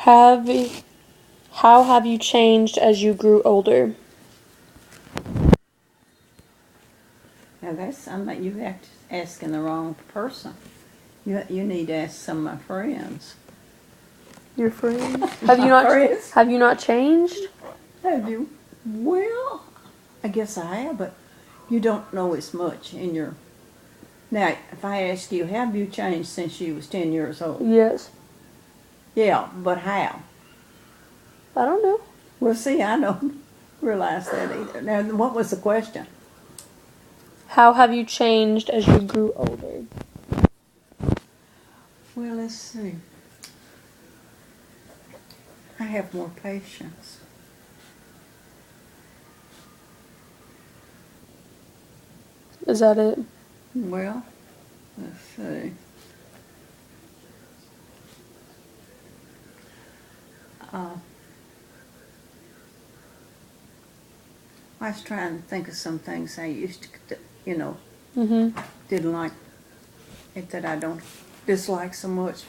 Have How have you changed as you grew older? Now you have to asking the wrong person. You need to ask some of my friends. Your friends? My friends? Have you not changed? Have you? Well, I guess I have, but you don't know as much in your. Now, if I ask you, have you changed since you was 10 years old? Yes. Yeah, but how? I don't know. Well, see, I don't realize that either. Now, what was the question? How have you changed as you grew older? Well, let's see. I have more patience. Is that it? Well, let's see. Uh, I was trying to think of some things I used to, didn't like it that I don't dislike so much.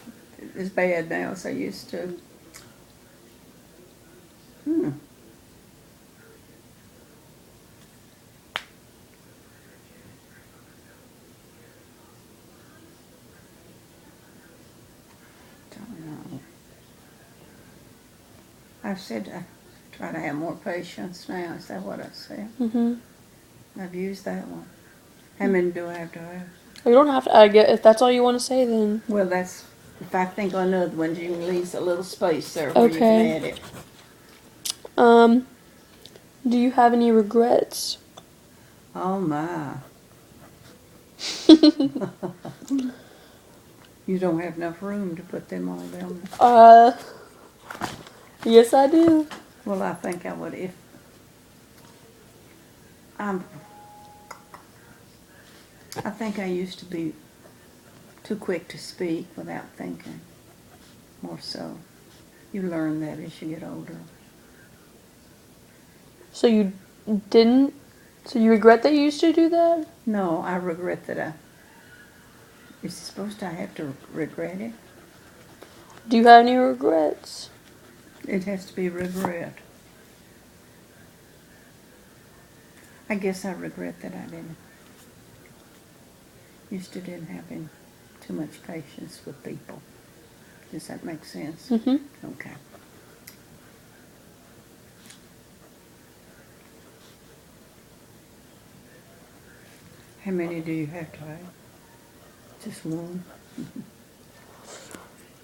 It's bad now as I used to. Hmm. Don't know. I said I try to have more patience now. Is that what I said? I've used that one. How many do I have to have? You don't have to. I get if that's all you want to say, then Well, that's if I think on another one, you can leave a little space there where you can okay. add it. Do you have any regrets? Oh my! You don't have enough room to put them all down there. Yes, I do. Well, I think I would if I'm. I think I used to be too quick to speak without thinking. More so, you learn that as you get older. So you didn't. So you regret that you used to do that? No, I regret that I. Is it supposed to I have to regret it? Do you have any regrets? It has to be regret. I guess I regret that I didn't have too much patience with people. Does that make sense? Mm-hmm. Okay. How many do you have to have? Just one?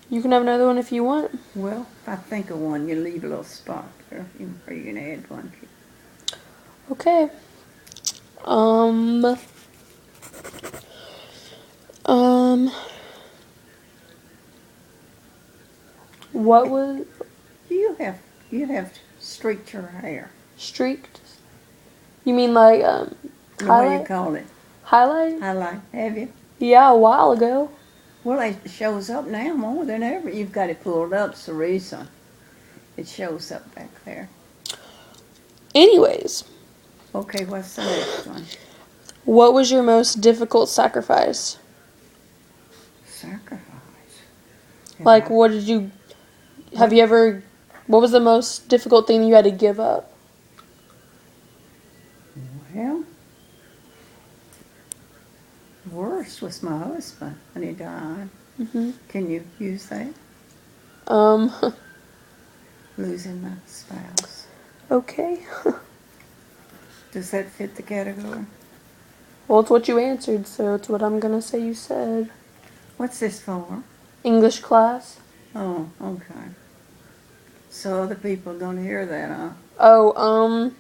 You can have another one if you want. Well, if I think of one, you leave a little spot there where you can add one. Okay. Um. Um. What was You have streaked your hair. streaked? You mean like What do you highlight? call it? Highlight? Highlight. Have you? Yeah, a while ago. Well, it shows up now more than ever. You've got it pulled up, it's the reason. It shows up back there. Anyways, Okay, what's the next one? what was your most difficult sacrifice? Sacrifice. Like, what did you? Have you ever? What was the most difficult thing you had to give up? Well, worst was my husband when he died. Mm-hmm. Can you use that? Um. Losing my spouse. Okay. Does that fit the category? Well, it's what you answered, so it's what I'm gonna say you said. What's this for? English class. Oh, okay. So other people don't hear that, huh? Oh,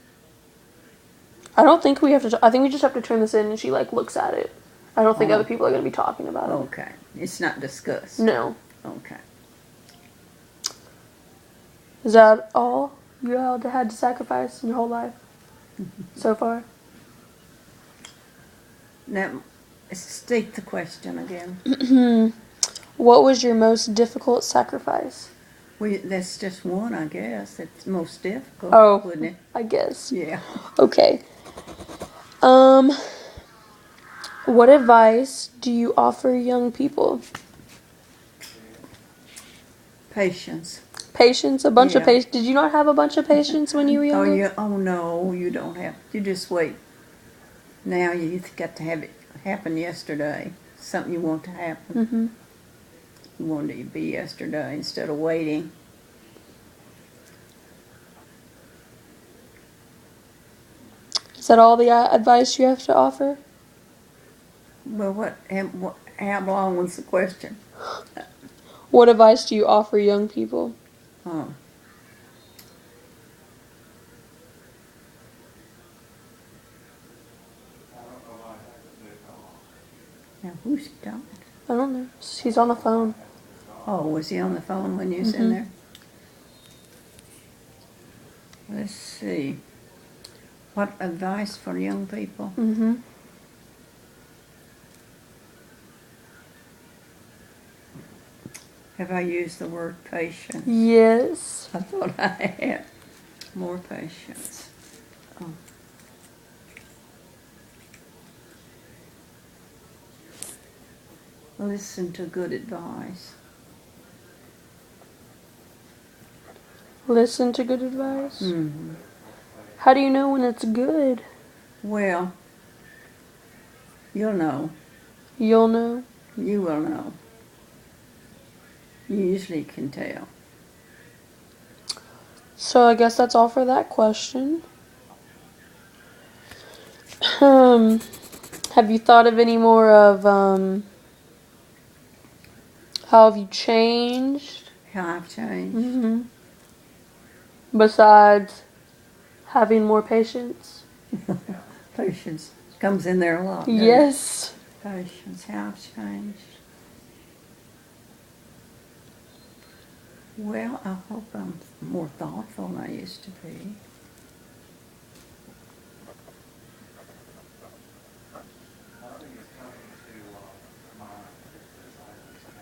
I don't think we have to. I think we just have to turn this in, and she looks at it. I don't think other people are gonna be talking about it. Okay. It's not discussed. No. Okay. Is that all you all had to sacrifice in your whole life so far? Now, state the question again. What was your most difficult sacrifice? That's just one, I guess. It's most difficult, wouldn't it? I guess. Yeah. Okay. What advice do you offer young people? Patience. Patience, a bunch of Yeah. patience. Did you not have a bunch of patience when you were Oh, younger? oh no, you don't have. You just wait. Now you've got to have it happen yesterday. Something you want to happen. Mm-hmm. You want it to be yesterday instead of waiting. Is that all the advice you have to offer? Well, how long was the question? What advice do you offer young people? Oh. Now, who's talking? I don't know. He's on the phone. Oh, was he on the phone when you was in Mm-hmm. there? Let's see. What advice for young people? Mm-hmm. Have I used the word patience? Yes. I thought I had more patience. Oh. Listen to good advice. Listen to good advice. Mm-hmm. How do you know when it's good? Well, you'll know. You'll know. You will know. You usually can tell. So I guess that's all for that question. Have you thought of any more of how have you changed? How I've changed. Mm-hmm. Besides having more patience? Patience comes in there a lot, doesn't it? Yes. Patience, how I've changed. Well, I hope I'm more thoughtful than I used to be.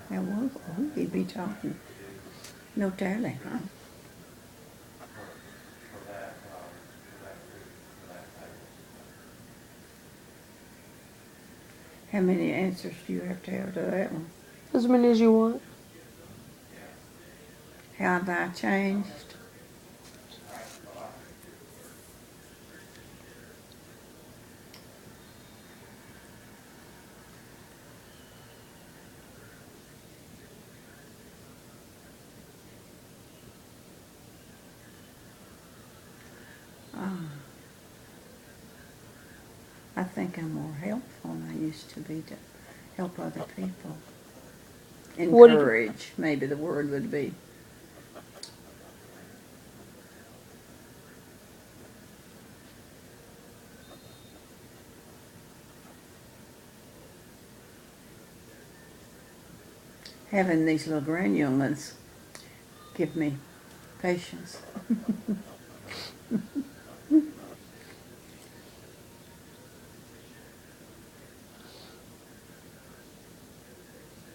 Now, we'd be talking. No telling, huh? How many answers do you have to that one? As many as you want. How have I changed? I think I'm more helpful than I used to be to help other people. Encourage, maybe the word would be. Having these little grandyoungins give me patience.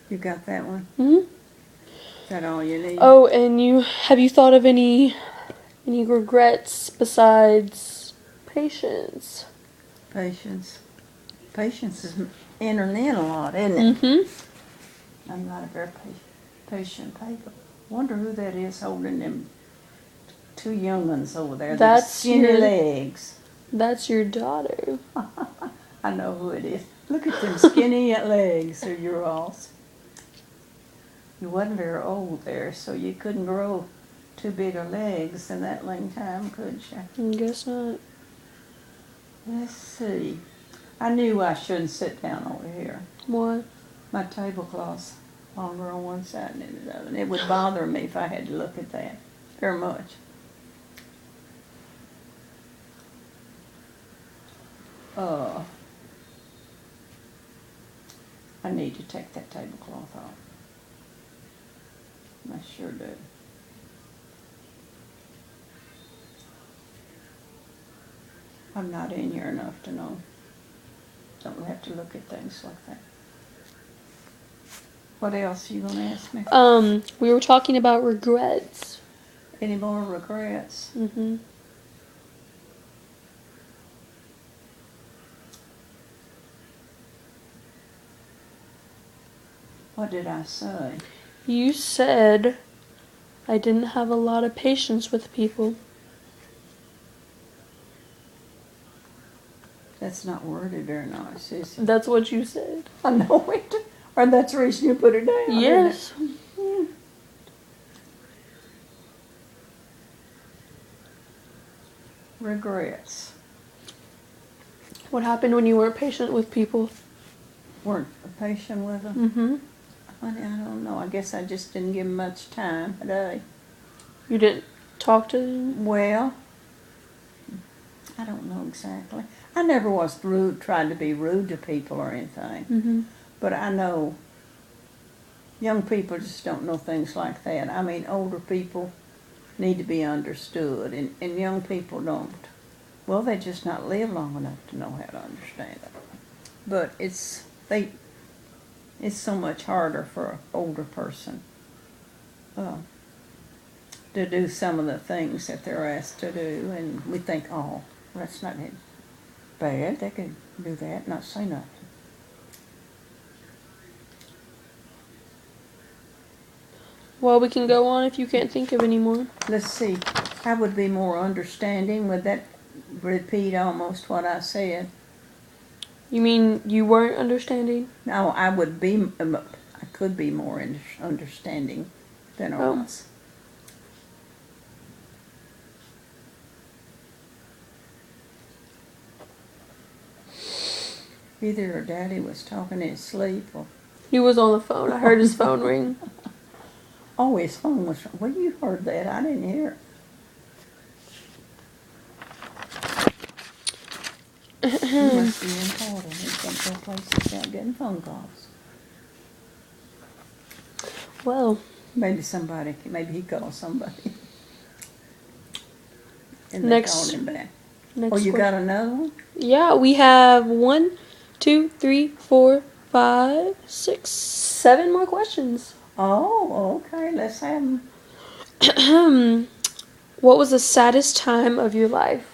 You got that one? Mm-hmm. Is that all you need? Oh, and have you thought of any regrets besides patience? Patience. Patience is entering in a lot, isn't it? Mm-hmm. I'm not a very patient people. Wonder who that is holding them two young ones over there. That's skinny legs. That's your daughter. I know who it is. Look at them skinny legs of your all's. You wasn't very old there, so you couldn't grow too big of legs in that long time, could you? I guess not. Let's see. I knew I shouldn't sit down over here. What? My tablecloth's longer on one side than the other. And it would bother me if I had to look at that very much. I need to take that tablecloth off. I sure do. I'm not in here enough to know. Don't have to look at things like that. What else are you gonna ask me? We were talking about regrets. Any more regrets? Mm-hmm. What did I say? You said I didn't have a lot of patience with people. That's not worded very nice, is it? That's what you said. I know it. Or that's the reason you put it down. Yes. Isn't it? Regrets. What happened when you weren't patient with people? Weren't patient with them. Mm-hmm. Honey, I don't know. I guess I just didn't give them much time today. You didn't talk to them? Well, I don't know exactly. I never was rude, tried to be rude to people or anything. Mm-hmm. But I know young people just don't know things like that. I mean, older people need to be understood, and young people don't. Well, they just not live long enough to know how to understand it. But it's so much harder for an older person to do some of the things that they're asked to do, and we think, oh, that's not bad. They could do that, and not say nothing. Well, we can go on if you can't think of any more. Let's see. I would be more understanding. Would that repeat almost what I said? You mean you weren't understanding? No, I would be. I could be more understanding than I was. Either her daddy was talking in his sleep, or He was on the phone. I heard his phone ring. oh, his phone was. Well, you heard that. I didn't hear it. He must be important. He's going to go places without getting phone calls. Well, Maybe he called somebody. And they Next- called him back. next Oh, you question. got another one? Yeah, we have 1, 2, 3, 4, 5, 6, 7 more questions. Oh, okay. Let's have them. What was the saddest time of your life?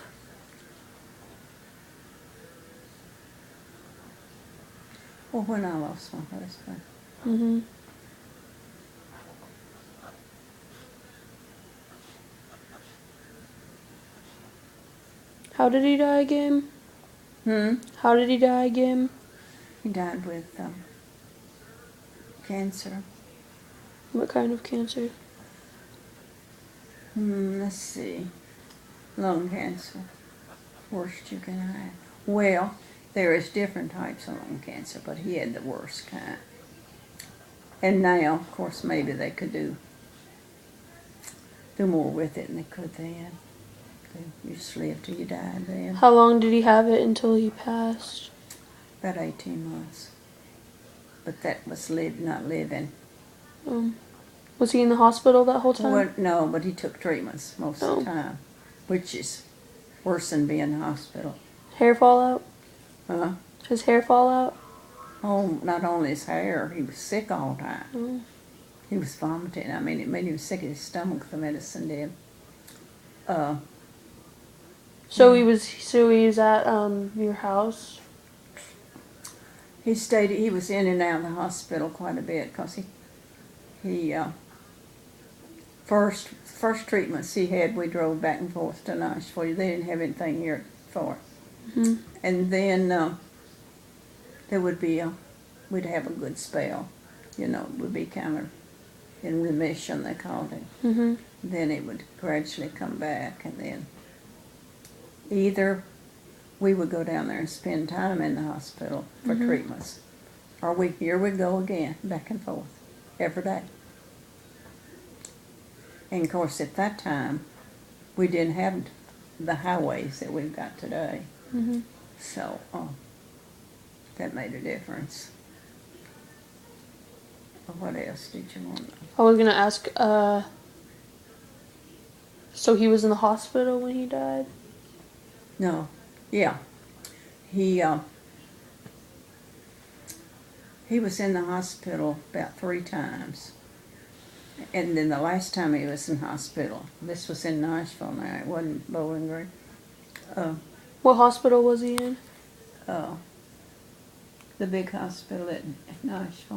Well, when I lost my husband. Mm-hmm. How did he die again? How did he die again? He died with cancer. What kind of cancer? Let's see. Lung cancer. Worst you can have. Well, there is different types of lung cancer, but he had the worst kind. And now, of course, maybe they could do more with it than they could then. You just live till you died then. How long did he have it until he passed? About 18 months. But that was not living. Was he in the hospital that whole time? Well, no, but he took treatments most of Oh. the time, which is worse than being in the hospital. Hair fall out? Huh? His hair fall out? Oh, not only his hair, he was sick all the time. Oh. He was vomiting. I mean, it made him sick in his stomach, the medicine did. So he was at your house? He was in and out of the hospital quite a bit because he first treatments he had, we drove back and forth to Nashville. They didn't have anything here for it. Mm-hmm. And then there would be we'd have a good spell. It would be kind of in remission, they called it. Mm-hmm. Then it would gradually come back, and then either we would go down there and spend time in the hospital for treatments, or here we go again, back and forth, every day. And of course, at that time, we didn't have the highways that we've got today. Mm-hmm. So that made a difference. What else did you want? I was gonna ask, so he was in the hospital when he died? No, yeah. He was in the hospital about 3 times. And then the last time he was in hospital, this was in Nashville now, it wasn't Bowling Green. What hospital was he in? The big hospital at Nashville.